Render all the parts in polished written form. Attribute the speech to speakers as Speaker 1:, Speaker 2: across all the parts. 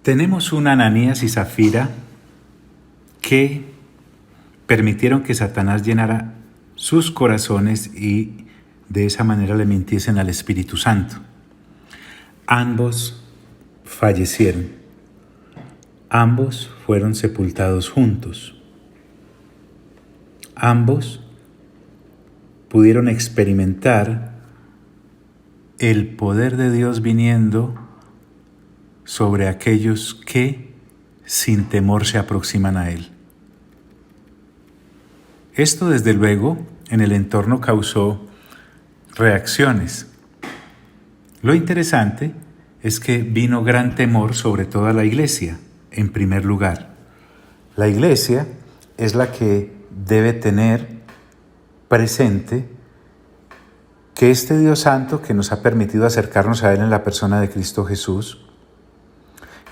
Speaker 1: Tenemos un Ananías y Zafira que permitieron que Satanás llenara sus corazones y de esa manera le mintiesen al Espíritu Santo. Ambos fallecieron. Ambos fueron sepultados juntos. Ambos pudieron experimentar el poder de Dios viniendo sobre aquellos que sin temor se aproximan a Él. Esto, desde luego, en el entorno causó reacciones. Lo interesante es que vino gran temor sobre toda la iglesia, en primer lugar. La iglesia es la que debe tener presente que este Dios Santo que nos ha permitido acercarnos a Él en la persona de Cristo Jesús,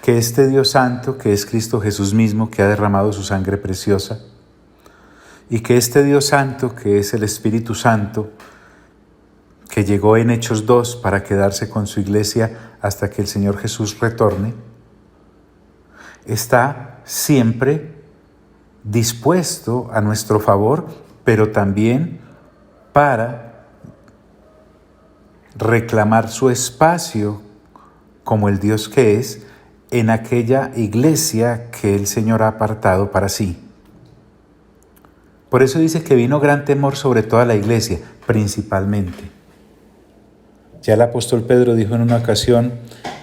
Speaker 1: que este Dios Santo que es Cristo Jesús mismo, que ha derramado su sangre preciosa, y que este Dios Santo que es el Espíritu Santo, que llegó en Hechos 2 para quedarse con su iglesia hasta que el Señor Jesús retorne, está siempre dispuesto a nuestro favor, pero también para reclamar su espacio como el Dios que es en aquella iglesia que el Señor ha apartado para sí. Por eso dice que vino gran temor sobre toda la iglesia, principalmente. Ya el apóstol Pedro dijo en una ocasión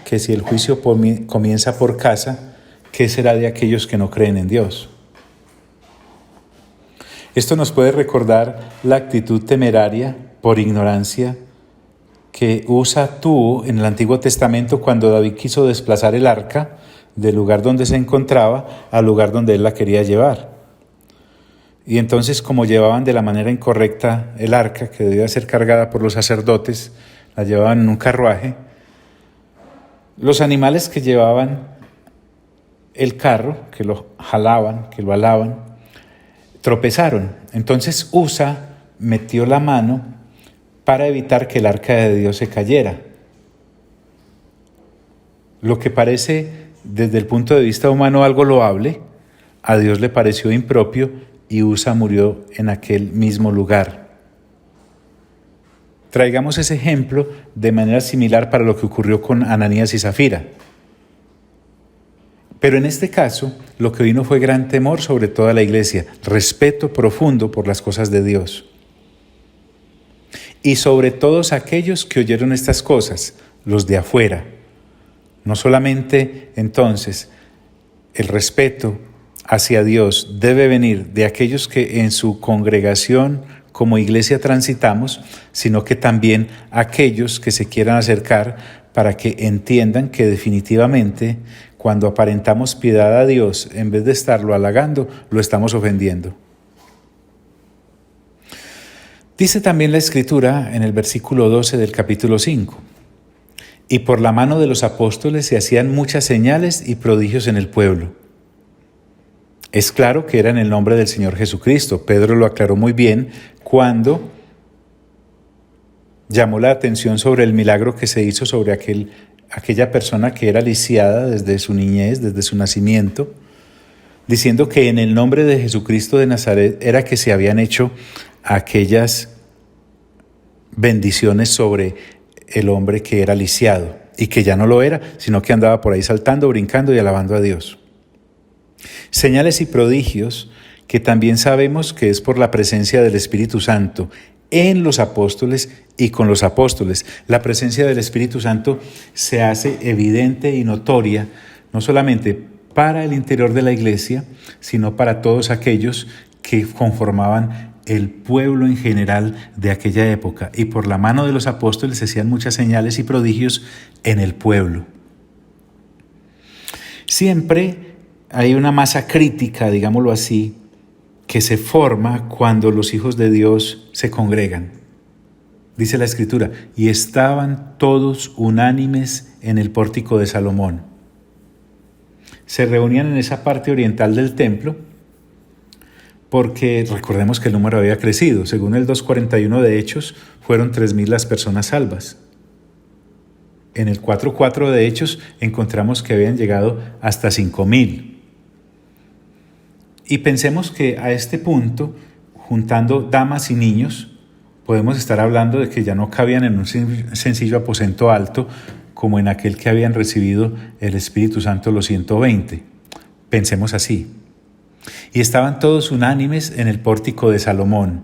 Speaker 1: que si el juicio comienza por casa, ¿qué será de aquellos que no creen en Dios? Esto nos puede recordar la actitud temeraria por ignorancia que tuvo en el Antiguo Testamento cuando David quiso desplazar el arca del lugar donde se encontraba al lugar donde él la quería llevar. Y entonces, como llevaban de la manera incorrecta el arca, que debía ser cargada por los sacerdotes, la llevaban en un carruaje, los animales que llevaban el carro, que lo jalaban, que lo alaban, tropezaron. Entonces Usa metió la mano para evitar que el arca de Dios se cayera. Lo que parece desde el punto de vista humano algo loable, a Dios le pareció impropio y Usa murió en aquel mismo lugar. Traigamos ese ejemplo de manera similar para lo que ocurrió con Ananías y Zafira. Pero en este caso, lo que vino fue gran temor sobre toda la iglesia, respeto profundo por las cosas de Dios. Y sobre todos aquellos que oyeron estas cosas, los de afuera. No solamente entonces el respeto hacia Dios debe venir de aquellos que en su congregación como iglesia transitamos, sino que también aquellos que se quieran acercar para que entiendan que definitivamente cuando aparentamos piedad a Dios, en vez de estarlo halagando, lo estamos ofendiendo. Dice también la Escritura en el versículo 12 del capítulo 5, y por la mano de los apóstoles se hacían muchas señales y prodigios en el pueblo. Es claro que era en el nombre del Señor Jesucristo. Pedro lo aclaró muy bien cuando llamó la atención sobre el milagro que se hizo sobre aquella persona que era lisiada desde su niñez, desde su nacimiento, diciendo que en el nombre de Jesucristo de Nazaret era que se habían hecho aquellas bendiciones sobre el hombre que era lisiado y que ya no lo era, sino que andaba por ahí saltando, brincando y alabando a Dios. Señales y prodigios que también sabemos que es por la presencia del Espíritu Santo en los apóstoles y con los apóstoles. La presencia del Espíritu Santo se hace evidente y notoria, no solamente para el interior de la iglesia, sino para todos aquellos que conformaban el pueblo en general de aquella época. Y por la mano de los apóstoles se hacían muchas señales y prodigios en el pueblo. Siempre hay una masa crítica, digámoslo así, que se forma cuando los hijos de Dios se congregan. Dice la Escritura, y estaban todos unánimes en el pórtico de Salomón. Se reunían en esa parte oriental del templo, porque recordemos que el número había crecido. Según el 2:41 de Hechos, fueron 3,000 las personas salvas. En el 4:4 de Hechos encontramos que habían llegado hasta 5,000. Y pensemos que a este punto, juntando damas y niños, podemos estar hablando de que ya no cabían en un sencillo aposento alto como en aquel que habían recibido el Espíritu Santo los 120. Pensemos así. Y estaban todos unánimes en el pórtico de Salomón.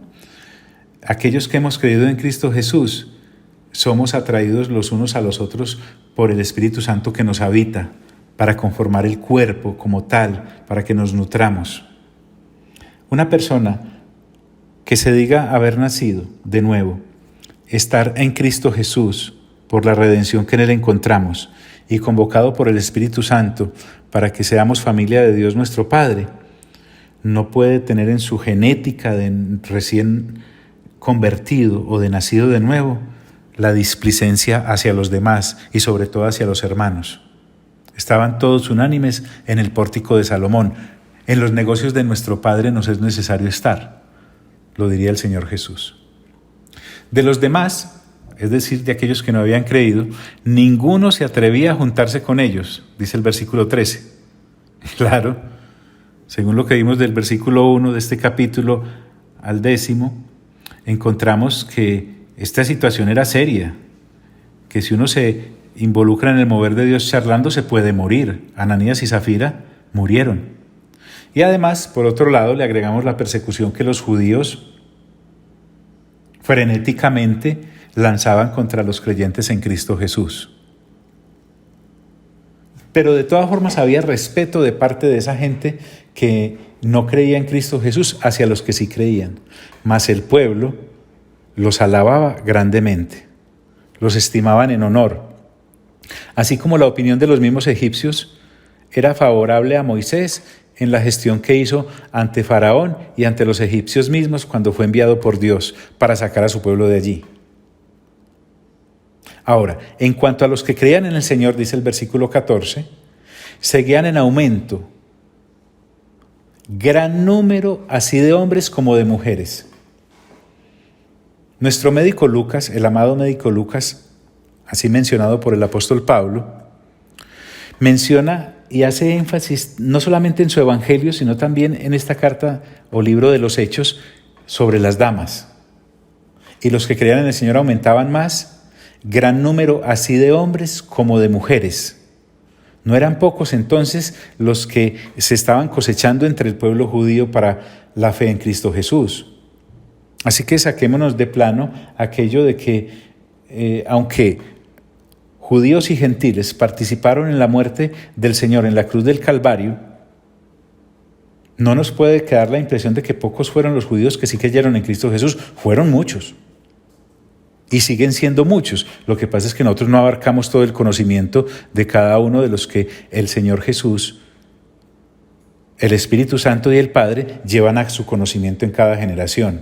Speaker 1: Aquellos que hemos creído en Cristo Jesús, somos atraídos los unos a los otros por el Espíritu Santo que nos habita, para conformar el cuerpo como tal, para que nos nutramos. Una persona que se diga haber nacido de nuevo, estar en Cristo Jesús por la redención que en Él encontramos y convocado por el Espíritu Santo para que seamos familia de Dios nuestro Padre, no puede tener en su genética de recién convertido o de nacido de nuevo la displicencia hacia los demás y sobre todo hacia los hermanos. Estaban todos unánimes en el pórtico de Salomón. En los negocios de nuestro Padre nos es necesario estar, lo diría el Señor Jesús. De los demás, es decir, de aquellos que no habían creído, ninguno se atrevía a juntarse con ellos, dice el versículo 13. Claro, según lo que vimos del versículo 1 de este capítulo al 10, encontramos que esta situación era seria, que si uno se involucra en el mover de Dios charlando se puede morir. Ananías y Zafira murieron. Y además, por otro lado, le agregamos la persecución que los judíos frenéticamente lanzaban contra los creyentes en Cristo Jesús. Pero de todas formas había respeto de parte de esa gente que no creía en Cristo Jesús hacia los que sí creían. Mas el pueblo los alababa grandemente, los estimaban en honor. Así como la opinión de los mismos egipcios era favorable a Moisés en la gestión que hizo ante Faraón y ante los egipcios mismos cuando fue enviado por Dios para sacar a su pueblo de allí. Ahora, en cuanto a los que creían en el Señor, dice el versículo 14, seguían en aumento gran número así de hombres como de mujeres. Nuestro médico Lucas, el amado médico Lucas, así mencionado por el apóstol Pablo, menciona y hace énfasis no solamente en su evangelio, sino también en esta carta o libro de los Hechos sobre las damas. Y los que creían en el Señor aumentaban más, gran número así de hombres como de mujeres. No eran pocos entonces los que se estaban cosechando entre el pueblo judío para la fe en Cristo Jesús. Así que saquémonos de plano aquello de que, aunque judíos y gentiles participaron en la muerte del Señor en la cruz del Calvario, no nos puede quedar la impresión de que pocos fueron los judíos que sí creyeron en Cristo Jesús. Fueron muchos. Y siguen siendo muchos. Lo que pasa es que nosotros no abarcamos todo el conocimiento de cada uno de los que el Señor Jesús, el Espíritu Santo y el Padre llevan a su conocimiento en cada generación.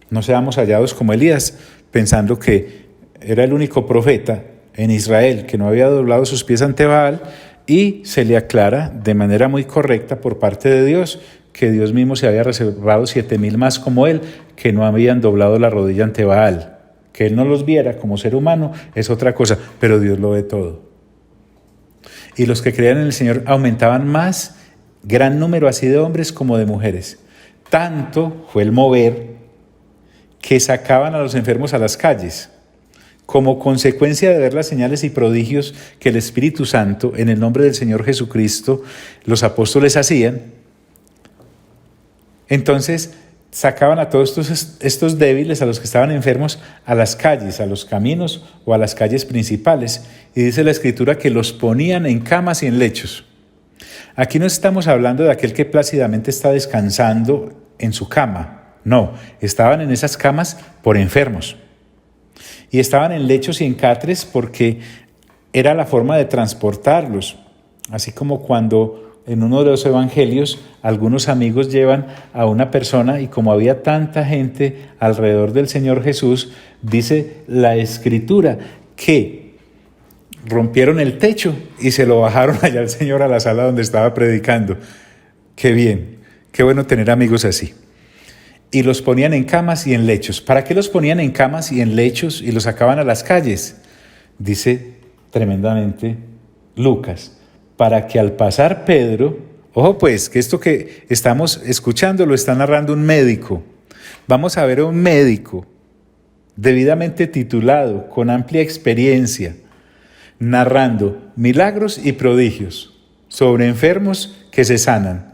Speaker 1: No seamos hallados como Elías, pensando que era el único profeta en Israel que no había doblado sus pies ante Baal, y se le aclara de manera muy correcta por parte de Dios que Dios mismo se había reservado 7,000 más como él que no habían doblado la rodilla ante Baal. Que él no los viera como ser humano es otra cosa, pero Dios lo ve todo. Y los que creían en el Señor aumentaban más, gran número así de hombres como de mujeres. Tanto fue el mover que sacaban a los enfermos a las calles, como consecuencia de ver las señales y prodigios que el Espíritu Santo, en el nombre del Señor Jesucristo, los apóstoles hacían. Entonces sacaban a todos estos débiles, a los que estaban enfermos, a las calles, a los caminos o a las calles principales. Y dice la Escritura que los ponían en camas y en lechos. Aquí no estamos hablando de aquel que plácidamente está descansando en su cama. No, estaban en esas camas por enfermos. Y estaban en lechos y en catres porque era la forma de transportarlos. Así como cuando en uno de los evangelios algunos amigos llevan a una persona y como había tanta gente alrededor del Señor Jesús, dice la Escritura que rompieron el techo y se lo bajaron allá al Señor a la sala donde estaba predicando. Qué bien, qué bueno tener amigos así. Y los ponían en camas y en lechos. ¿Para qué los ponían en camas y en lechos y los sacaban a las calles? Dice tremendamente Lucas, para que al pasar Pedro, ojo pues, que esto que estamos escuchando lo está narrando un médico. Vamos a ver a un médico debidamente titulado, con amplia experiencia, narrando milagros y prodigios sobre enfermos que se sanan.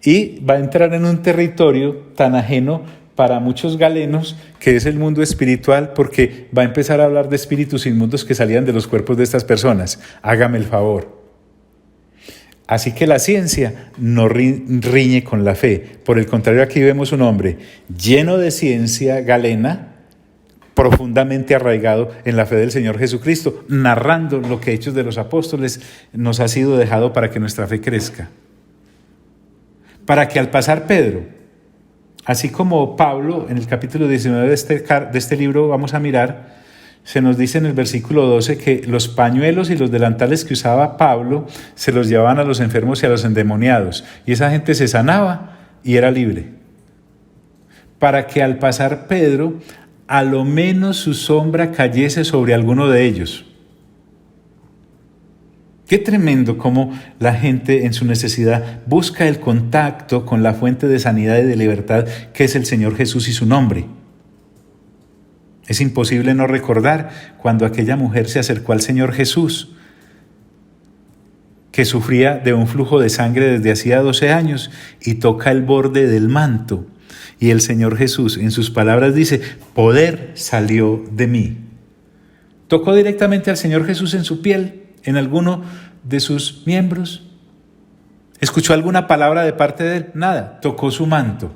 Speaker 1: Y va a entrar en un territorio tan ajeno para muchos galenos, que es el mundo espiritual, porque va a empezar a hablar de espíritus inmundos que salían de los cuerpos de estas personas. Hágame el favor. Así que la ciencia no riñe con la fe. Por el contrario, aquí vemos un hombre lleno de ciencia galena, profundamente arraigado en la fe del Señor Jesucristo, narrando lo que Hechos de los Apóstoles nos ha sido dejado para que nuestra fe crezca. Para que al pasar Pedro, así como Pablo, en el capítulo 19 de este libro vamos a mirar, se nos dice en el versículo 12 que los pañuelos y los delantales que usaba Pablo se los llevaban a los enfermos y a los endemoniados, y esa gente se sanaba y era libre. Para que al pasar Pedro, a lo menos su sombra cayese sobre alguno de ellos. Qué tremendo cómo la gente en su necesidad busca el contacto con la fuente de sanidad y de libertad que es el Señor Jesús y su nombre. Es imposible no recordar cuando aquella mujer se acercó al Señor Jesús, que sufría de un flujo de sangre desde hacía 12 años y toca el borde del manto. Y el Señor Jesús en sus palabras dice, poder salió de mí. Tocó directamente al Señor Jesús en su piel, en alguno de sus miembros. ¿Escuchó alguna palabra de parte de él? Nada, tocó su manto.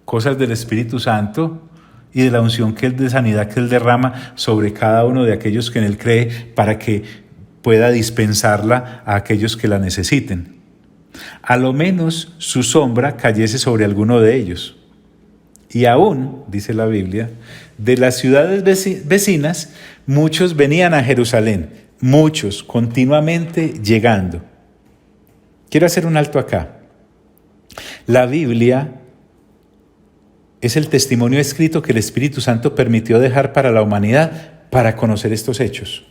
Speaker 1: Cosas del Espíritu Santo y de la unción de sanidad que él derrama sobre cada uno de aquellos que en él cree para que pueda dispensarla a aquellos que la necesiten. A lo menos su sombra cayese sobre alguno de ellos. Y aún, dice la Biblia, de las ciudades vecinas, muchos venían a Jerusalén, muchos continuamente llegando. Quiero hacer un alto acá. La Biblia es el testimonio escrito que el Espíritu Santo permitió dejar para la humanidad para conocer estos hechos.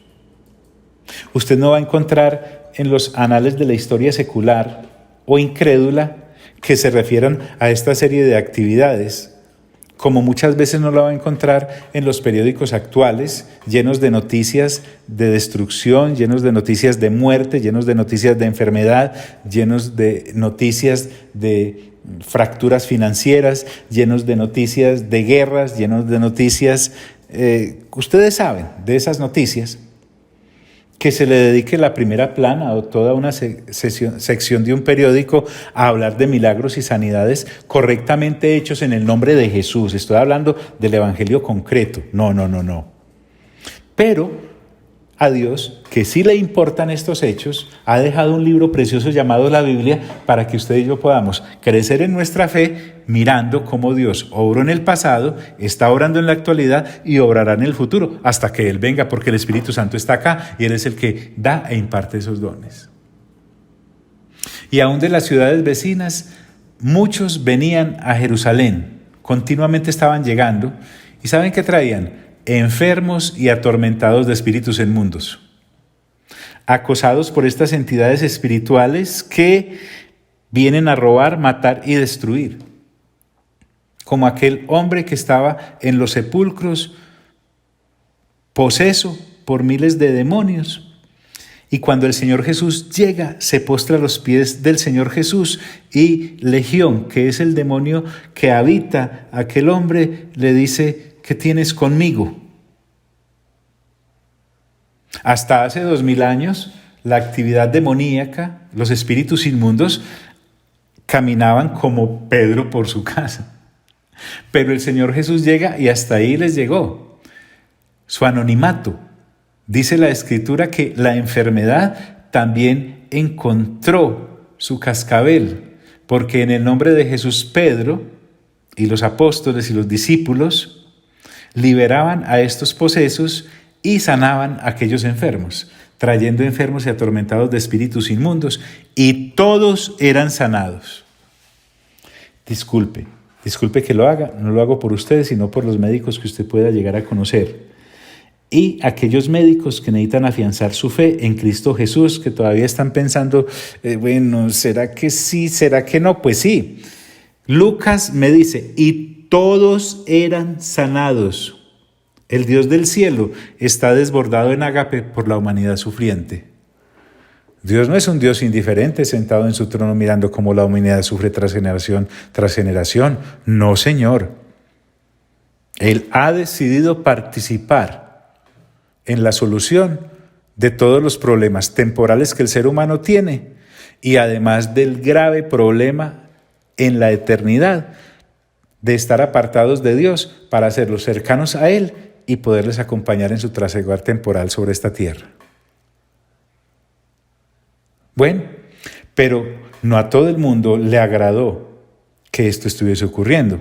Speaker 1: Usted no va a encontrar en los anales de la historia secular o incrédula que se refieran a esta serie de actividades, como muchas veces no la va a encontrar en los periódicos actuales, llenos de noticias de destrucción, llenos de noticias de muerte, llenos de noticias de enfermedad, llenos de noticias de fracturas financieras, llenos de noticias de guerras, llenos de noticias, ustedes saben de esas noticias, que se le dedique la primera plana o toda una sección de un periódico a hablar de milagros y sanidades correctamente hechos en el nombre de Jesús. Estoy hablando del evangelio concreto. No. Pero a Dios, que sí le importan estos hechos, ha dejado un libro precioso llamado la Biblia para que usted y yo podamos crecer en nuestra fe mirando cómo Dios obró en el pasado, está obrando en la actualidad y obrará en el futuro hasta que Él venga, porque el Espíritu Santo está acá y Él es el que da e imparte esos dones. Y aún de las ciudades vecinas, muchos venían a Jerusalén, continuamente estaban llegando y ¿saben qué traían? Enfermos y atormentados de espíritus inmundos, acosados por estas entidades espirituales que vienen a robar, matar y destruir, como aquel hombre que estaba en los sepulcros, poseso por miles de demonios. Y cuando el Señor Jesús llega, se postra a los pies del Señor Jesús y Legión, que es el demonio que habita aquel hombre, le dice, ¿qué tienes conmigo? Hasta hace 2000 años, la actividad demoníaca, los espíritus inmundos, caminaban como Pedro por su casa. Pero el Señor Jesús llega y hasta ahí les llegó. Su anonimato. Dice la Escritura que la enfermedad también encontró su cascabel, porque en el nombre de Jesús Pedro y los apóstoles y los discípulos liberaban a estos posesos y sanaban a aquellos enfermos, trayendo enfermos y atormentados de espíritus inmundos, y todos eran sanados. Disculpe que lo haga, no lo hago por ustedes, sino por los médicos que usted pueda llegar a conocer. y aquellos médicos que necesitan afianzar su fe en Cristo Jesús, que todavía están pensando, bueno, ¿será que sí? ¿Será que no? Pues sí. Lucas me dice, y todos eran sanados. El Dios del cielo está desbordado en ágape por la humanidad sufriente. Dios no es un Dios indiferente sentado en su trono mirando cómo la humanidad sufre tras generación tras generación. No, Señor. Él ha decidido participar en la solución de todos los problemas temporales que el ser humano tiene y además del grave problema en la eternidad de estar apartados de Dios para hacerlos cercanos a Él y poderles acompañar en su trasegar temporal sobre esta tierra. Bueno, pero no a todo el mundo le agradó que esto estuviese ocurriendo.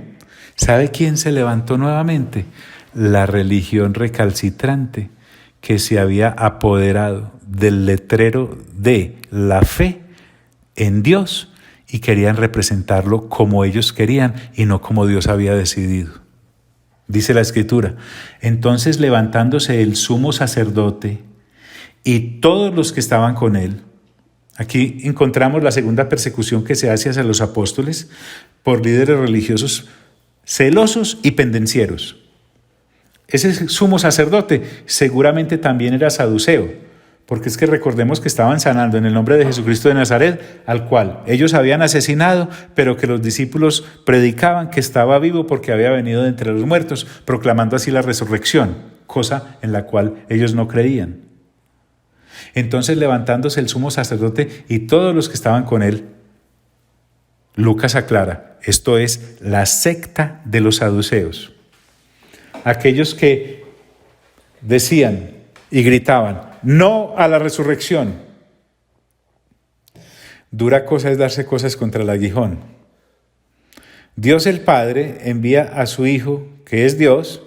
Speaker 1: ¿Sabe quién se levantó nuevamente? La religión recalcitrante que se había apoderado del letrero de la fe en Dios y querían representarlo como ellos querían y no como Dios había decidido. Dice la Escritura, entonces levantándose el sumo sacerdote y todos los que estaban con él. Aquí encontramos la segunda persecución que se hace hacia los apóstoles por líderes religiosos celosos y pendencieros. Ese sumo sacerdote seguramente también era saduceo, porque es que recordemos que estaban sanando en el nombre de Jesucristo de Nazaret, al cual ellos habían asesinado, pero que los discípulos predicaban que estaba vivo porque había venido de entre los muertos, proclamando así la resurrección, cosa en la cual ellos no creían. Entonces, levantándose el sumo sacerdote y todos los que estaban con él, Lucas aclara, esto es la secta de los saduceos. Aquellos que decían y gritaban, no a la resurrección. Dura cosa es darse cosas contra el aguijón. Dios el Padre envía a su Hijo, que es Dios,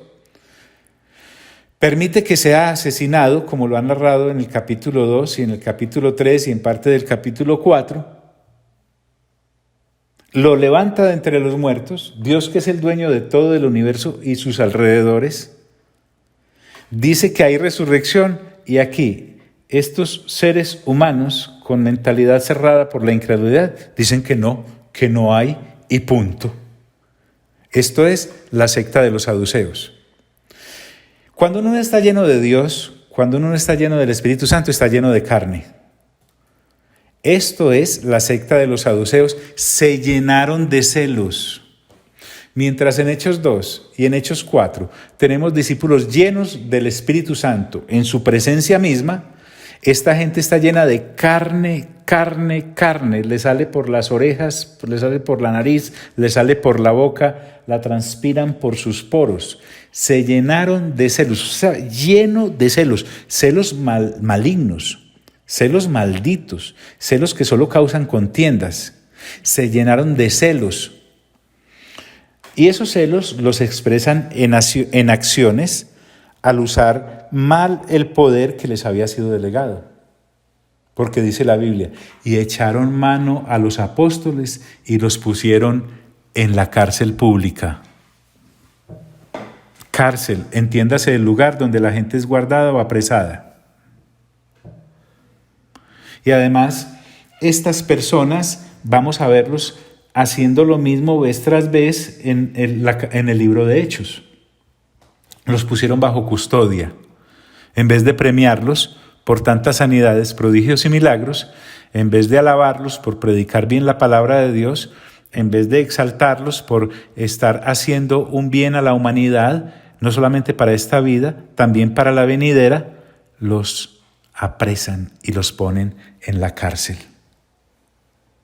Speaker 1: permite que sea asesinado, como lo han narrado en el capítulo 2 y en el capítulo 3 y en parte del capítulo 4, lo levanta de entre los muertos, Dios que es el dueño de todo el universo y sus alrededores, dice que hay resurrección y aquí estos seres humanos con mentalidad cerrada por la incredulidad dicen que no hay y punto. Esto es la secta de los saduceos. Cuando uno está lleno de Dios, cuando uno está lleno del Espíritu Santo, está lleno de carne. Esto es la secta de los saduceos, se llenaron de celos. Mientras en Hechos 2 y en Hechos 4 tenemos discípulos llenos del Espíritu Santo en su presencia misma, esta gente está llena de carne, le sale por las orejas, le sale por la nariz, le sale por la boca, la transpiran por sus poros. Se llenaron de celos, o sea, lleno de celos, celos malignos. Celos malditos, celos que solo causan contiendas. Se llenaron de celos. Y esos celos los expresan en acciones al usar mal el poder que les había sido delegado. Porque dice la Biblia, y echaron mano a los apóstoles y los pusieron en la cárcel pública. Cárcel, entiéndase el lugar donde la gente es guardada o apresada. Y además, estas personas, vamos a verlos haciendo lo mismo vez tras vez en el libro de Hechos. Los pusieron bajo custodia. En vez de premiarlos por tantas sanidades, prodigios y milagros, en vez de alabarlos por predicar bien la palabra de Dios, en vez de exaltarlos por estar haciendo un bien a la humanidad, no solamente para esta vida, también para la venidera, los apresan y los ponen en la cárcel.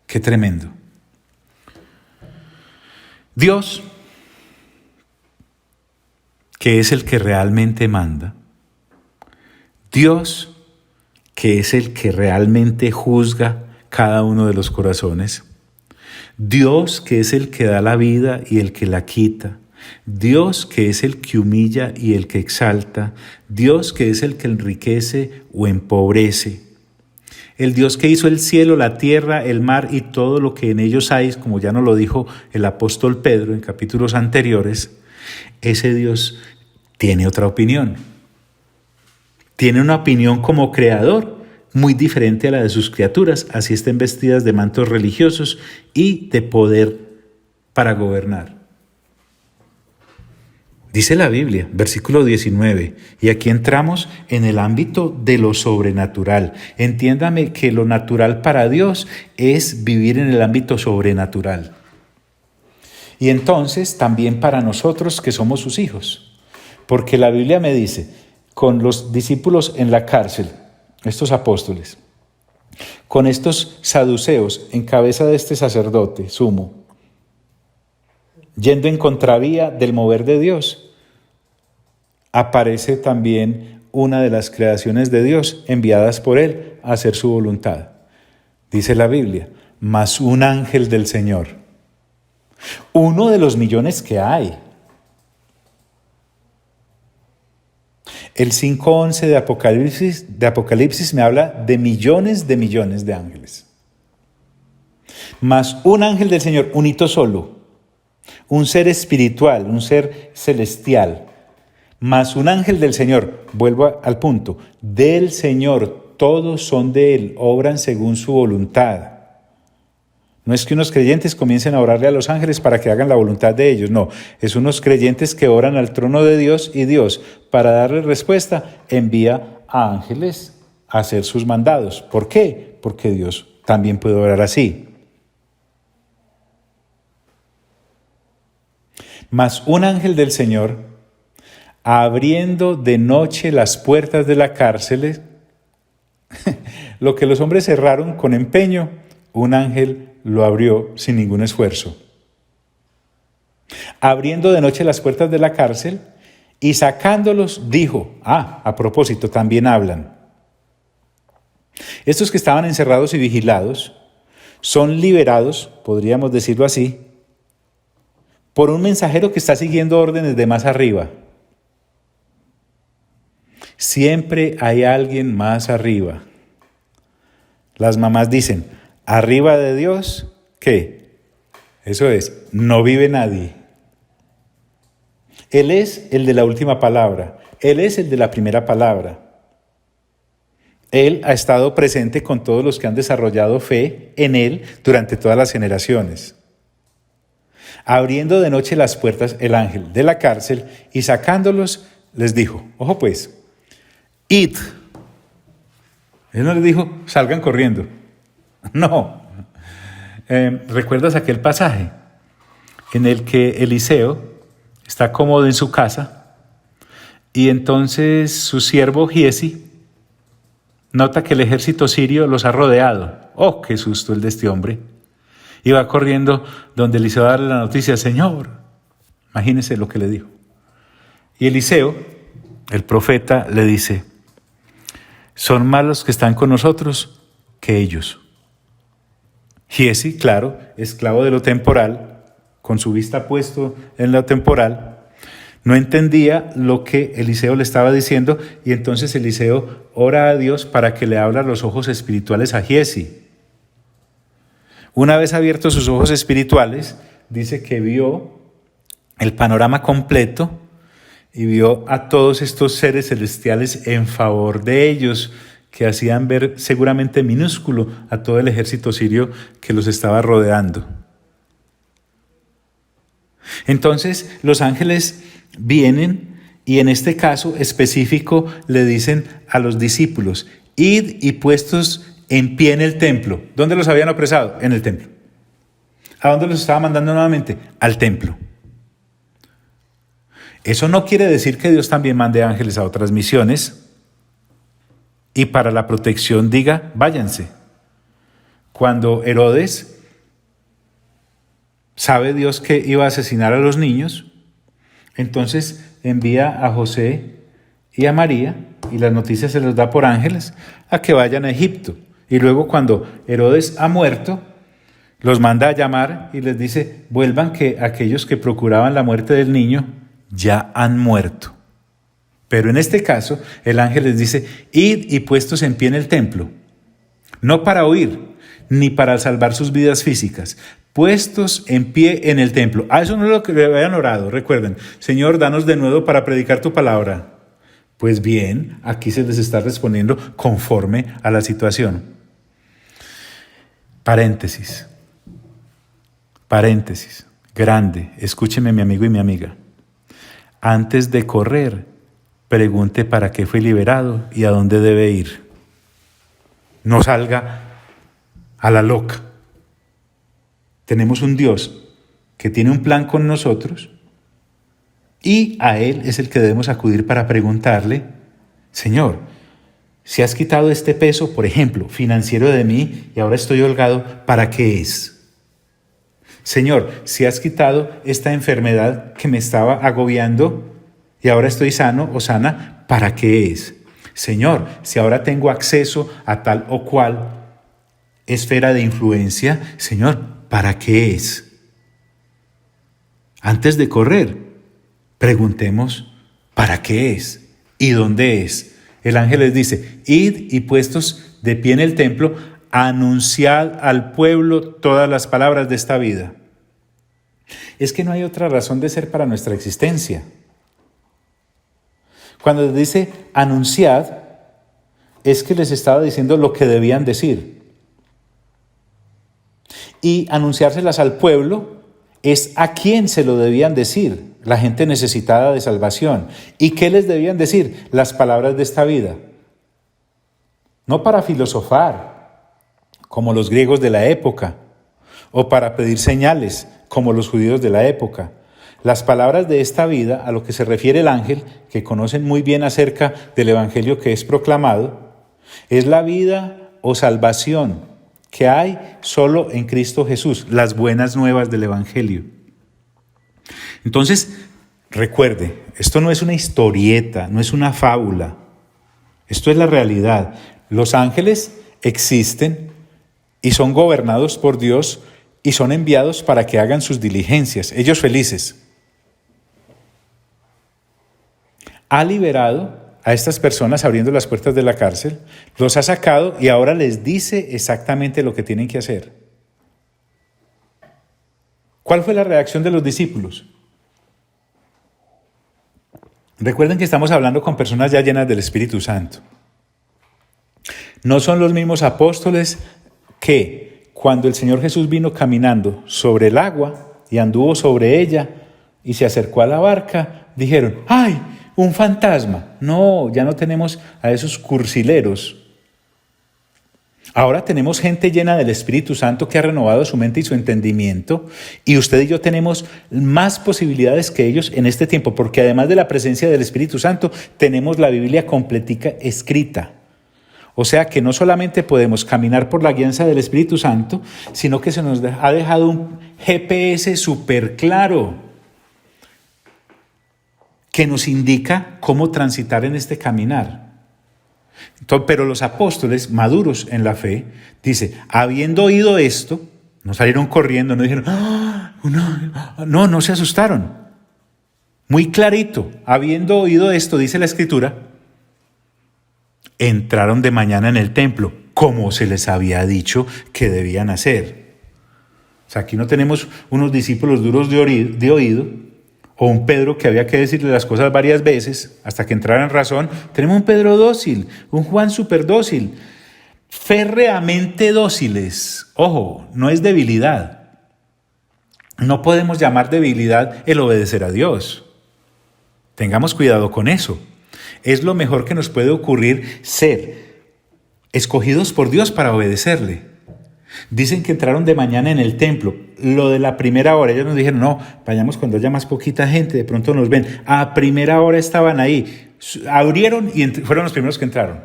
Speaker 1: ¡Qué tremendo! Dios, que es el que realmente manda, Dios, que es el que realmente juzga cada uno de los corazones, Dios, que es el que da la vida y el que la quita, Dios que es el que humilla y el que exalta, Dios que es el que enriquece o empobrece, el Dios que hizo el cielo, la tierra, el mar y todo lo que en ellos hay, como ya nos lo dijo el apóstol Pedro en capítulos anteriores, ese Dios tiene otra opinión. Tiene una opinión como creador muy diferente a la de sus criaturas, así estén vestidas de mantos religiosos y de poder para gobernar. Dice la Biblia, versículo 19, y aquí entramos en el ámbito de lo sobrenatural. Entiéndame que lo natural para Dios es vivir en el ámbito sobrenatural. Y entonces también para nosotros que somos sus hijos. Porque la Biblia me dice, con los discípulos en la cárcel, estos apóstoles, con estos saduceos en cabeza de este sacerdote sumo, yendo en contravía del mover de Dios, aparece también una de las creaciones de Dios enviadas por Él a hacer su voluntad. Dice la Biblia, mas un ángel del Señor, uno de los millones que hay. El 5:11 de Apocalipsis me habla de millones de ángeles. Mas un ángel del Señor, un hito solo, un ser espiritual, un ser celestial, mas un ángel del Señor, vuelvo al punto, del Señor, todos son de Él, obran según su voluntad. No es que unos creyentes comiencen a orarle a los ángeles para que hagan la voluntad de ellos, no, es unos creyentes que oran al trono de Dios y Dios, para darle respuesta, envía a ángeles a hacer sus mandados. ¿Por qué? Porque Dios también puede orar así. Mas un ángel del Señor, abriendo de noche las puertas de la cárcel, lo que los hombres cerraron con empeño, un ángel lo abrió sin ningún esfuerzo. Abriendo de noche las puertas de la cárcel y sacándolos, dijo, a propósito, también hablan. Estos que estaban encerrados y vigilados son liberados, podríamos decirlo así, por un mensajero que está siguiendo órdenes de más arriba. Siempre hay alguien más arriba. Las mamás dicen, arriba de Dios, ¿qué? Eso es, no vive nadie. Él es el de la última palabra. Él es el de la primera palabra. Él ha estado presente con todos los que han desarrollado fe en Él durante todas las generaciones. Abriendo de noche las puertas el ángel de la cárcel y sacándolos, les dijo, ojo pues, id. Él no les dijo, salgan corriendo. No. ¿Recuerdas aquel pasaje en el que Eliseo está cómodo en su casa y entonces su siervo Giesi nota que el ejército sirio los ha rodeado? ¡Oh, qué susto el de este hombre! Y va corriendo donde Eliseo a darle la noticia, Señor, imagínense lo que le dijo. Y Eliseo, el profeta, le dice, son más los que están con nosotros que ellos. Giesi, claro, esclavo de lo temporal, con su vista puesto en lo temporal, no entendía lo que Eliseo le estaba diciendo y entonces Eliseo ora a Dios para que le abra los ojos espirituales a Giesi. Una vez abiertos sus ojos espirituales, dice que vio el panorama completo y vio a todos estos seres celestiales en favor de ellos, que hacían ver seguramente minúsculo a todo el ejército sirio que los estaba rodeando. Entonces los ángeles vienen y en este caso específico le dicen a los discípulos, id y puestos en pie en el templo. ¿Dónde los habían apresado? En el templo. ¿A dónde los estaba mandando nuevamente? Al templo. Eso no quiere decir que Dios también mande ángeles a otras misiones y para la protección diga, váyanse. Cuando Herodes sabe Dios que iba a asesinar a los niños, entonces envía a José y a María, y las noticias se les da por ángeles, a que vayan a Egipto. Y luego cuando Herodes ha muerto, los manda a llamar y les dice, vuelvan que aquellos que procuraban la muerte del niño ya han muerto. Pero en este caso, el ángel les dice, id y puestos en pie en el templo, no para huir, ni para salvar sus vidas físicas, puestos en pie en el templo. Eso no es lo que le habían orado, recuerden, Señor, danos de nuevo para predicar tu palabra. Pues bien, aquí se les está respondiendo conforme a la situación. Paréntesis. Paréntesis. Grande. Escúcheme, mi amigo y mi amiga. Antes de correr, pregunte para qué fue liberado y a dónde debe ir. No salga a la loca. Tenemos un Dios que tiene un plan con nosotros y a Él es el que debemos acudir para preguntarle: Señor, si has quitado este peso, por ejemplo, financiero de mí y ahora estoy holgado, ¿para qué es? Señor, si has quitado esta enfermedad que me estaba agobiando y ahora estoy sano o sana, ¿para qué es? Señor, si ahora tengo acceso a tal o cual esfera de influencia, Señor, ¿para qué es? Antes de correr, preguntemos ¿para qué es? ¿Y dónde es? El ángel les dice: id y puestos de pie en el templo, anunciad al pueblo todas las palabras de esta vida. Es que no hay otra razón de ser para nuestra existencia. Cuando dice anunciad, es que les estaba diciendo lo que debían decir. Y anunciárselas al pueblo es a quién se lo debían decir, la gente necesitada de salvación. ¿Y qué les debían decir? Las palabras de esta vida. No para filosofar, como los griegos de la época, o para pedir señales, como los judíos de la época. Las palabras de esta vida, a lo que se refiere el ángel, que conocen muy bien acerca del evangelio que es proclamado, es la vida o salvación que hay solo en Cristo Jesús, las buenas nuevas del evangelio. Entonces, recuerde, esto no es una historieta, no es una fábula, esto es la realidad. Los ángeles existen y son gobernados por Dios y son enviados para que hagan sus diligencias, ellos felices. Ha liberado a estas personas abriendo las puertas de la cárcel, los ha sacado y ahora les dice exactamente lo que tienen que hacer. ¿Cuál fue la reacción de los discípulos? Recuerden que estamos hablando con personas ya llenas del Espíritu Santo. No son los mismos apóstoles que cuando el Señor Jesús vino caminando sobre el agua y anduvo sobre ella y se acercó a la barca, dijeron: ¡ay! Un fantasma. No, ya no tenemos a esos cursileros. Ahora tenemos gente llena del Espíritu Santo que ha renovado su mente y su entendimiento, y usted y yo tenemos más posibilidades que ellos en este tiempo, porque además de la presencia del Espíritu Santo, tenemos la Biblia completica escrita. O sea que no solamente podemos caminar por la guianza del Espíritu Santo, sino que se nos ha dejado un GPS súper claro, que nos indica cómo transitar en este caminar. Entonces, pero los apóstoles maduros en la fe, dice, habiendo oído esto, no salieron corriendo, no dijeron, no se asustaron. Muy clarito, habiendo oído esto, dice la Escritura, entraron de mañana en el templo, como se les había dicho que debían hacer. O sea, aquí no tenemos unos discípulos duros de oído, o un Pedro que había que decirle las cosas varias veces hasta que entrara en razón. Tenemos un Pedro dócil, un Juan súper dócil, férreamente dóciles. Ojo, no es debilidad. No podemos llamar debilidad el obedecer a Dios. Tengamos cuidado con eso. Es lo mejor que nos puede ocurrir ser escogidos por Dios para obedecerle. Dicen que entraron de mañana en el templo. Lo de la primera hora, ellos nos dijeron, no, vayamos cuando haya más poquita gente, de pronto nos ven. A primera hora estaban ahí. Abrieron y fueron los primeros que entraron.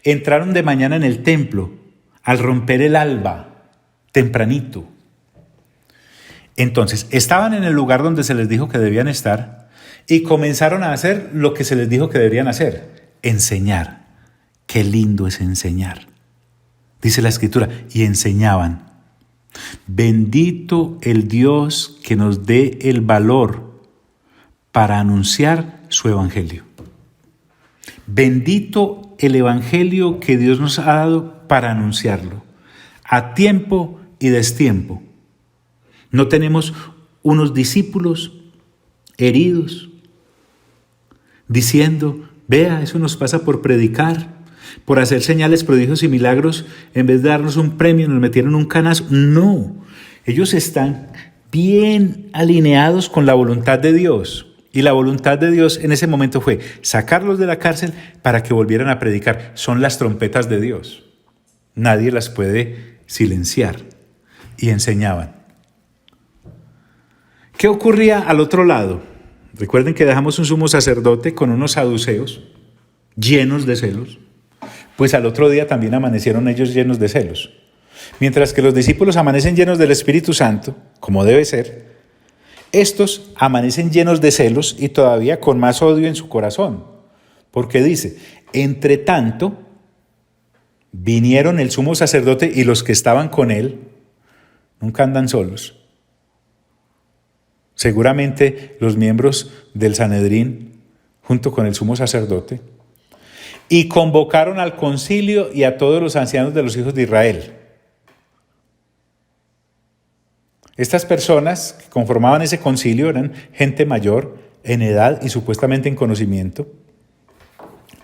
Speaker 1: Entraron de mañana en el templo, al romper el alba, tempranito. Entonces, estaban en el lugar donde se les dijo que debían estar y comenzaron a hacer lo que se les dijo que deberían hacer, enseñar. Qué lindo es enseñar. Dice la Escritura, y enseñaban. Bendito el Dios que nos dé el valor para anunciar su evangelio. Bendito el evangelio que Dios nos ha dado para anunciarlo, a tiempo y destiempo. No tenemos unos discípulos heridos diciendo, Vea, eso nos pasa por predicar, por hacer señales, prodigios y milagros. En vez de darnos un premio, nos metieron un canazo. No, ellos están bien alineados con la voluntad de Dios. Y la voluntad de Dios en ese momento fue sacarlos de la cárcel para que volvieran a predicar. Son las trompetas de Dios. Nadie las puede silenciar. Y enseñaban. ¿Qué ocurría al otro lado? Recuerden que dejamos un sumo sacerdote con unos saduceos llenos de celos. Pues al otro día también amanecieron ellos llenos de celos. Mientras que los discípulos amanecen llenos del Espíritu Santo, como debe ser, estos amanecen llenos de celos y todavía con más odio en su corazón. Porque dice, entre tanto, vinieron el sumo sacerdote y los que estaban con él, nunca andan solos. Seguramente los miembros del Sanedrín, junto con el sumo sacerdote, y convocaron al concilio y a todos los ancianos de los hijos de Israel. Estas personas que conformaban ese concilio eran gente mayor en edad y supuestamente en conocimiento.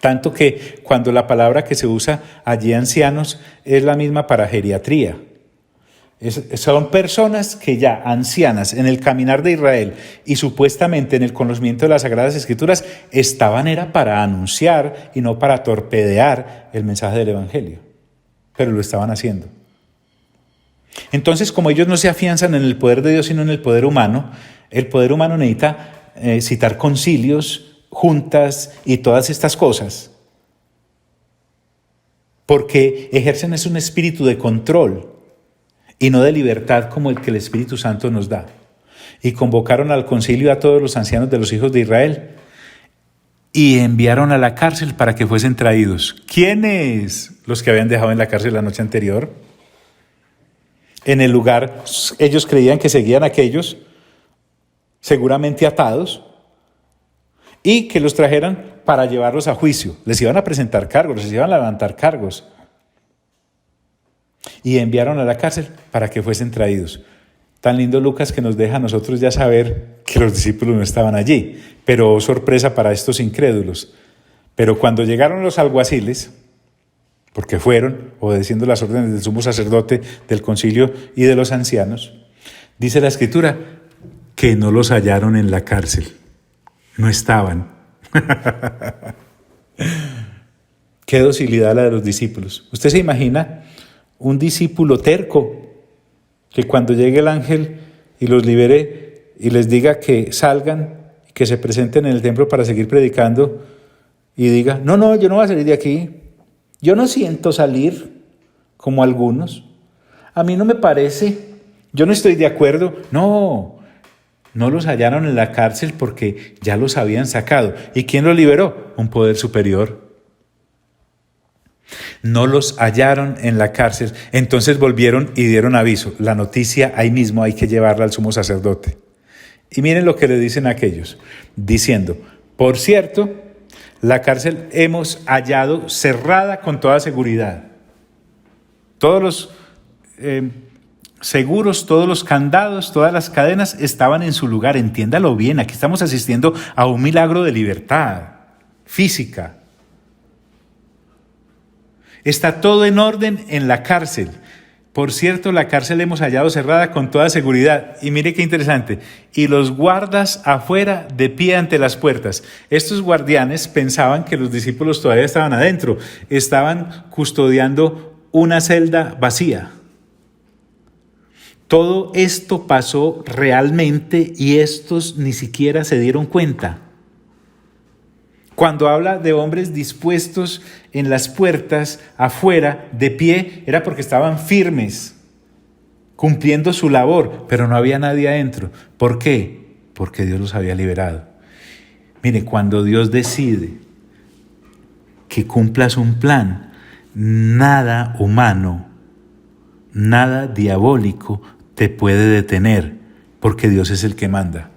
Speaker 1: Tanto que cuando la palabra que se usa allí ancianos es la misma para geriatría. Son personas que ya ancianas en el caminar de Israel y supuestamente en el conocimiento de las Sagradas Escrituras era para anunciar y no para torpedear el mensaje del Evangelio. Pero lo estaban haciendo. Entonces, como ellos no se afianzan en el poder de Dios sino en el poder humano necesita citar concilios, juntas y todas estas cosas. Porque ejercen es un espíritu de control y no de libertad como el que el Espíritu Santo nos da. Y convocaron al concilio a todos los ancianos de los hijos de Israel y enviaron a la cárcel para que fuesen traídos. ¿Quiénes? Los que habían dejado en la cárcel la noche anterior. En el lugar, ellos creían que seguían aquellos, seguramente atados, y que los trajeran para llevarlos a juicio. Les iban a presentar cargos, les iban a levantar cargos. Y enviaron a la cárcel para que fuesen traídos. Tan lindo Lucas que nos deja a nosotros ya saber que los discípulos no estaban allí. Pero oh, sorpresa para estos incrédulos. Pero cuando llegaron los alguaciles, porque fueron obedeciendo las órdenes del sumo sacerdote, del concilio y de los ancianos, dice la Escritura que no los hallaron en la cárcel. No estaban. Qué docilidad la de los discípulos. ¿Usted se imagina un discípulo terco que cuando llegue el ángel y los libere y les diga que salgan, que se presenten en el templo para seguir predicando y diga, no, yo no voy a salir de aquí, yo no siento salir como algunos, a mí no me parece, yo no estoy de acuerdo? No los hallaron en la cárcel porque ya los habían sacado. ¿Y quién los liberó? Un poder superior. No los hallaron en la cárcel, entonces volvieron y dieron aviso. La noticia ahí mismo hay que llevarla al sumo sacerdote. Y miren lo que le dicen a aquellos, diciendo, por cierto, la cárcel hemos hallado cerrada con toda seguridad. Todos los seguros, todos los candados, todas las cadenas estaban en su lugar. Entiéndalo bien, aquí estamos asistiendo a un milagro de libertad física. Está todo en orden en la cárcel. Por cierto, la cárcel hemos hallado cerrada con toda seguridad. Y mire qué interesante. Y los guardas afuera de pie ante las puertas. Estos guardianes pensaban que los discípulos todavía estaban adentro. Estaban custodiando una celda vacía. Todo esto pasó realmente y estos ni siquiera se dieron cuenta. Cuando habla de hombres dispuestos en las puertas, afuera, de pie, era porque estaban firmes, cumpliendo su labor, pero no había nadie adentro. ¿Por qué? Porque Dios los había liberado. Mire, cuando Dios decide que cumplas un plan, nada humano, nada diabólico te puede detener, porque Dios es el que manda.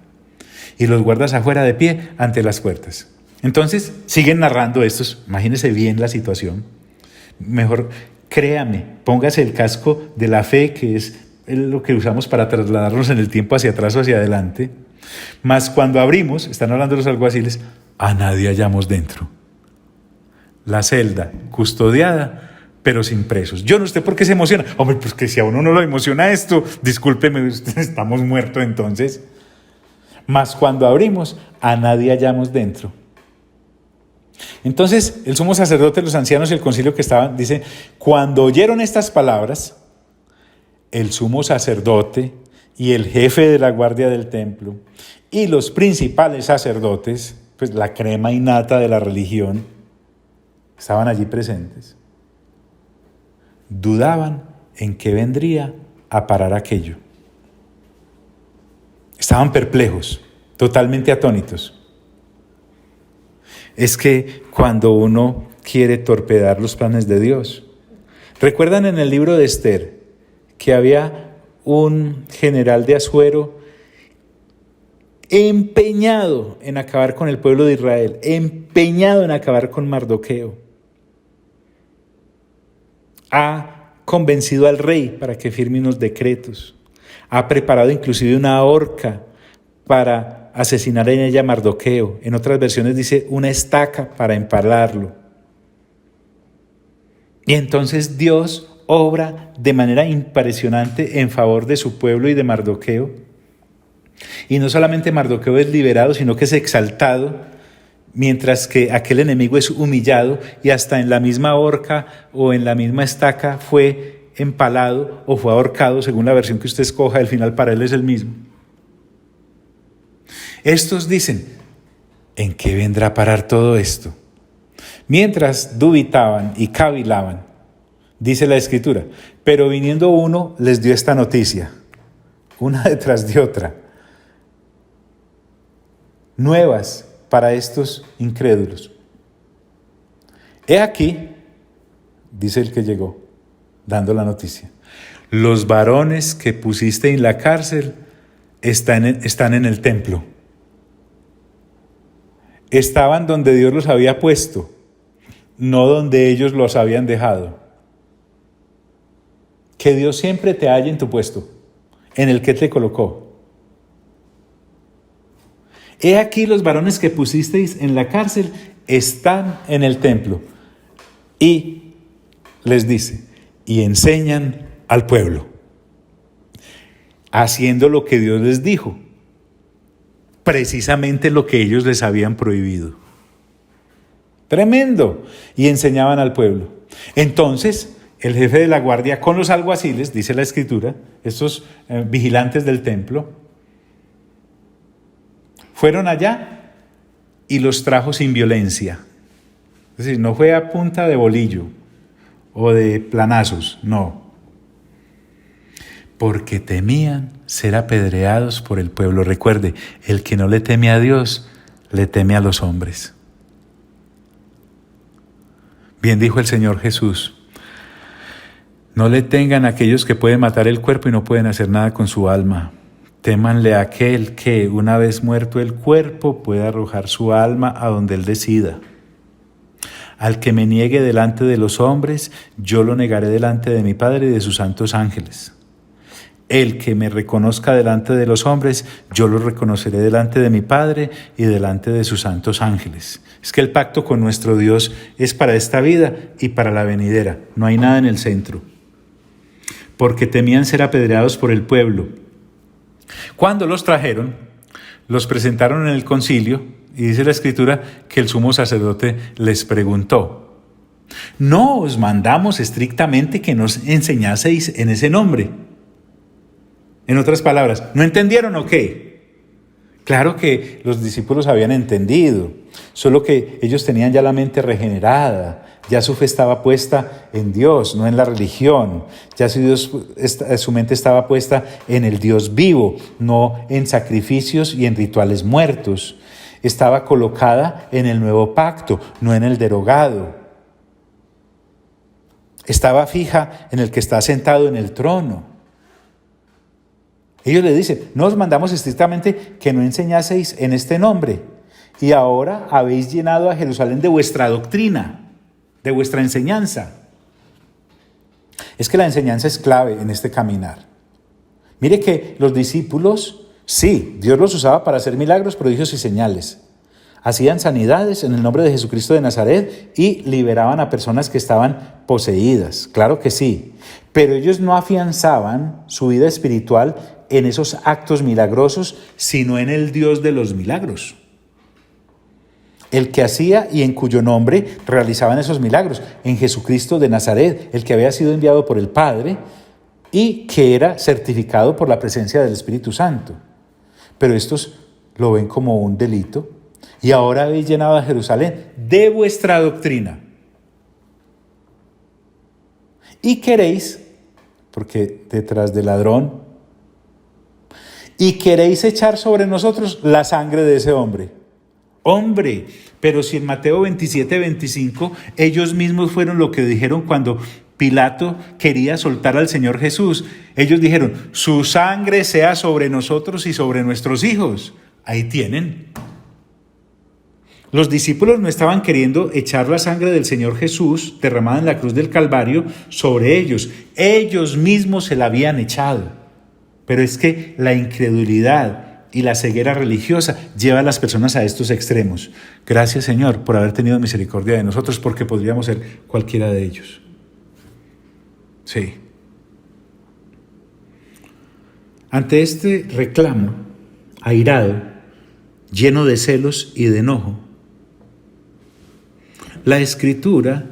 Speaker 1: Y los guardas afuera de pie ante las puertas. Entonces, siguen narrando estos. Imagínense bien la situación. Mejor, créame, póngase el casco de la fe, que es lo que usamos para trasladarnos en el tiempo hacia atrás o hacia adelante. Mas cuando abrimos, están hablando los alguaciles, a nadie hallamos dentro. la celda custodiada, pero sin presos. Yo no sé por qué se emociona. Hombre, pues que si a uno no lo emociona esto, discúlpeme, estamos muertos entonces. Mas cuando abrimos, a nadie hallamos dentro. Entonces, el sumo sacerdote, los ancianos y el concilio que estaban, dice, cuando oyeron estas palabras, el sumo sacerdote y el jefe de la guardia del templo y los principales sacerdotes, pues la crema innata de la religión, estaban allí presentes. Dudaban en qué vendría a parar aquello. Estaban perplejos, totalmente atónitos. Es que cuando uno quiere torpedar los planes de Dios. ¿Recuerdan en el libro de Esther que había un general de Asuero empeñado en acabar con el pueblo de Israel, empeñado en acabar con Mardoqueo? Ha convencido al rey para que firme unos decretos. Ha preparado inclusive una horca para asesinar en ella a Mardoqueo. En otras versiones dice una estaca para empalarlo. Y entonces Dios obra de manera impresionante en favor de su pueblo y de Mardoqueo. Y no solamente Mardoqueo es liberado, sino que es exaltado, mientras que aquel enemigo es humillado y hasta en la misma horca o en la misma estaca fue empalado o fue ahorcado, según la versión que usted escoja, el final para él es el mismo. Estos dicen, ¿en qué vendrá a parar todo esto? Mientras dubitaban y cavilaban, dice la Escritura, pero viniendo uno les dio esta noticia, una detrás de otra, nuevas para estos incrédulos. He aquí, dice el que llegó, dando la noticia, los varones que pusiste en la cárcel están en el templo. Estaban donde Dios los había puesto, no donde ellos los habían dejado. Que Dios siempre te halle en tu puesto, en el que te colocó. He aquí los varones que pusisteis en la cárcel están en el templo. Y les dice, y enseñan al pueblo, haciendo lo que Dios les dijo, precisamente lo que ellos les habían prohibido. Tremendo. Y enseñaban al pueblo. Entonces, el jefe de la guardia con los alguaciles, dice la Escritura, estos vigilantes del templo, fueron allá y los trajo sin violencia. Es decir, no fue a punta de bolillo o de planazos, no. Porque temían ser apedreados por el pueblo. Recuerde, el que no le teme a Dios, le teme a los hombres. Bien dijo el Señor Jesús, no le tengan a aquellos que pueden matar el cuerpo y no pueden hacer nada con su alma. Témanle a aquel que, una vez muerto el cuerpo, pueda arrojar su alma a donde él decida. Al que me niegue delante de los hombres, yo lo negaré delante de mi Padre y de sus santos ángeles. El que me reconozca delante de los hombres, yo lo reconoceré delante de mi Padre y delante de sus santos ángeles. Es que el pacto con nuestro Dios es para esta vida y para la venidera. No hay nada en el centro. Porque temían ser apedreados por el pueblo. Cuando los trajeron, los presentaron en el concilio y dice la Escritura que el sumo sacerdote les preguntó, ¿no os mandamos estrictamente que nos enseñaseis en ese nombre? En otras palabras, ¿no entendieron o qué? Claro que los discípulos habían entendido, solo que ellos tenían ya la mente regenerada, ya su fe estaba puesta en Dios, no en la religión, ya su mente estaba puesta en el Dios vivo, no en sacrificios y en rituales muertos. Estaba colocada en el nuevo pacto, no en el derogado. Estaba fija en el que está sentado en el trono. Ellos le dicen, no os mandamos estrictamente que no enseñaseis en este nombre, y ahora habéis llenado a Jerusalén de vuestra doctrina, de vuestra enseñanza. Es que la enseñanza es clave en este caminar. Mire que los discípulos, sí, Dios los usaba para hacer milagros, prodigios y señales. Hacían sanidades en el nombre de Jesucristo de Nazaret y liberaban a personas que estaban poseídas, claro que sí. Pero ellos no afianzaban su vida espiritual en esos actos milagrosos, sino en el Dios de los milagros. El que hacía y en cuyo nombre realizaban esos milagros, en Jesucristo de Nazaret, el que había sido enviado por el Padre y que era certificado por la presencia del Espíritu Santo. Pero estos lo ven como un delito. Y ahora habéis llenado a Jerusalén de vuestra doctrina. Y queréis, porque detrás del ladrón, y queréis echar sobre nosotros la sangre de ese hombre. Hombre, pero si en Mateo 27-25 ellos mismos fueron lo que dijeron cuando Pilato quería soltar al Señor Jesús. Ellos dijeron, su sangre sea sobre nosotros y sobre nuestros hijos. Ahí tienen. Los discípulos no estaban queriendo echar la sangre del Señor Jesús derramada en la cruz del Calvario sobre ellos. Ellos mismos se la habían echado. Pero es que la incredulidad y la ceguera religiosa lleva a las personas a estos extremos. Gracias, Señor, por haber tenido misericordia de nosotros, porque podríamos ser cualquiera de ellos. Sí. Ante este reclamo airado, lleno de celos y de enojo, la Escritura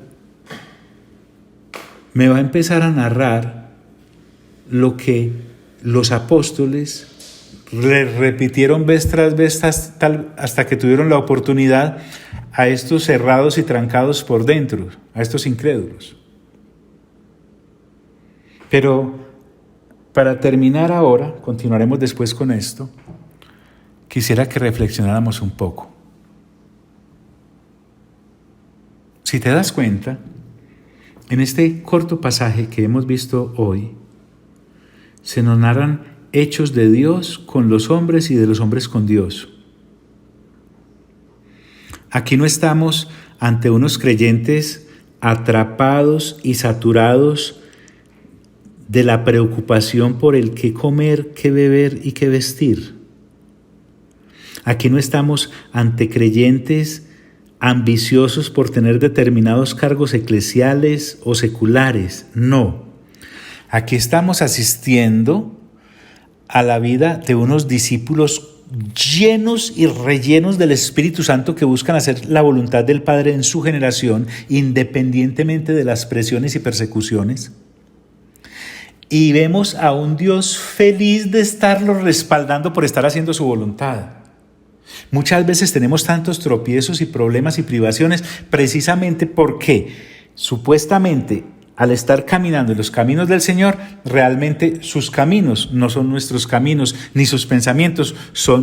Speaker 1: me va a empezar a narrar lo que los apóstoles le repitieron vez tras vez hasta que tuvieron la oportunidad a estos cerrados y trancados por dentro, a estos incrédulos. Pero para terminar ahora, continuaremos después con esto, quisiera que reflexionáramos un poco. Si te das cuenta, en este corto pasaje que hemos visto hoy, se nos narran hechos de Dios con los hombres y de los hombres con Dios. Aquí no estamos ante unos creyentes atrapados y saturados de la preocupación por el qué comer, qué beber y qué vestir. Aquí no estamos ante creyentes ambiciosos por tener determinados cargos eclesiales o seculares. No. Aquí estamos asistiendo a la vida de unos discípulos llenos y rellenos del Espíritu Santo que buscan hacer la voluntad del Padre en su generación, independientemente de las presiones y persecuciones. Y vemos a un Dios feliz de estarlos respaldando por estar haciendo su voluntad. Muchas veces tenemos tantos tropiezos y problemas y privaciones precisamente porque supuestamente al estar caminando en los caminos del Señor, realmente sus caminos no son nuestros caminos, ni sus pensamientos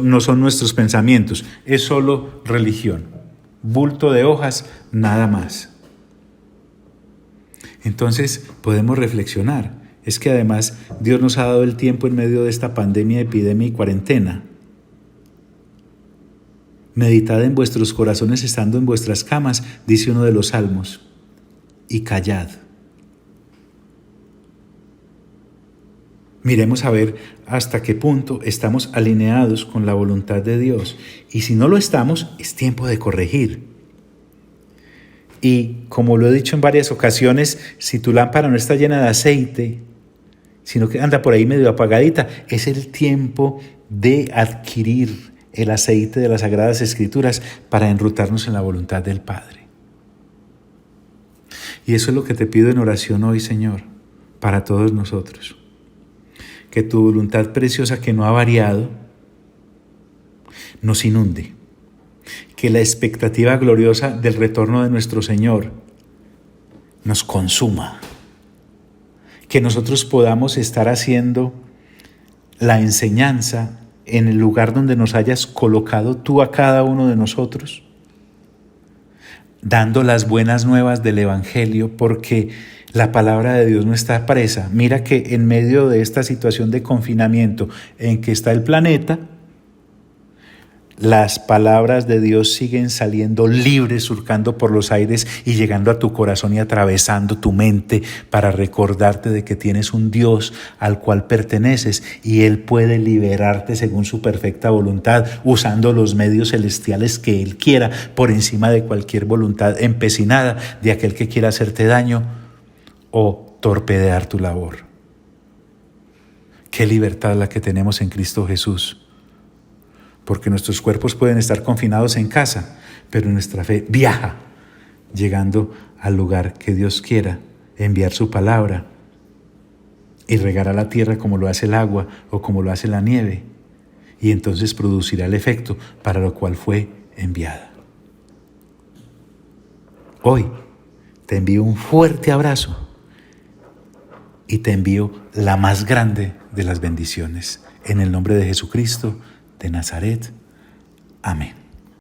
Speaker 1: no son nuestros pensamientos. Es solo religión, bulto de hojas, nada más. Entonces podemos reflexionar. Es que además Dios nos ha dado el tiempo en medio de esta pandemia, epidemia y cuarentena. Meditad en vuestros corazones estando en vuestras camas, dice uno de los salmos, y callad. Miremos a ver hasta qué punto estamos alineados con la voluntad de Dios. Y si no lo estamos, es tiempo de corregir. Y como lo he dicho en varias ocasiones, si tu lámpara no está llena de aceite, sino que anda por ahí medio apagadita, es el tiempo de adquirir el aceite de las Sagradas Escrituras para enrutarnos en la voluntad del Padre. Y eso es lo que te pido en oración hoy, Señor, para todos nosotros. Que tu voluntad preciosa que no ha variado nos inunde. Que la expectativa gloriosa del retorno de nuestro Señor nos consuma. Que nosotros podamos estar haciendo la enseñanza en el lugar donde nos hayas colocado tú a cada uno de nosotros, dando las buenas nuevas del Evangelio, porque la palabra de Dios no está presa. Mira que en medio de esta situación de confinamiento en que está el planeta, las palabras de Dios siguen saliendo libres, surcando por los aires y llegando a tu corazón y atravesando tu mente para recordarte de que tienes un Dios al cual perteneces y Él puede liberarte según su perfecta voluntad, usando los medios celestiales que Él quiera por encima de cualquier voluntad empecinada de aquel que quiera hacerte daño o torpedear tu labor. Qué libertad la que tenemos en Cristo Jesús. Porque nuestros cuerpos pueden estar confinados en casa, pero nuestra fe viaja, llegando al lugar que Dios quiera, enviar su palabra y regar a la tierra como lo hace el agua o como lo hace la nieve, y entonces producirá el efecto para lo cual fue enviada. Hoy te envío un fuerte abrazo y te envío la más grande de las bendiciones. En el nombre de Jesucristo de Nazaret. Amén.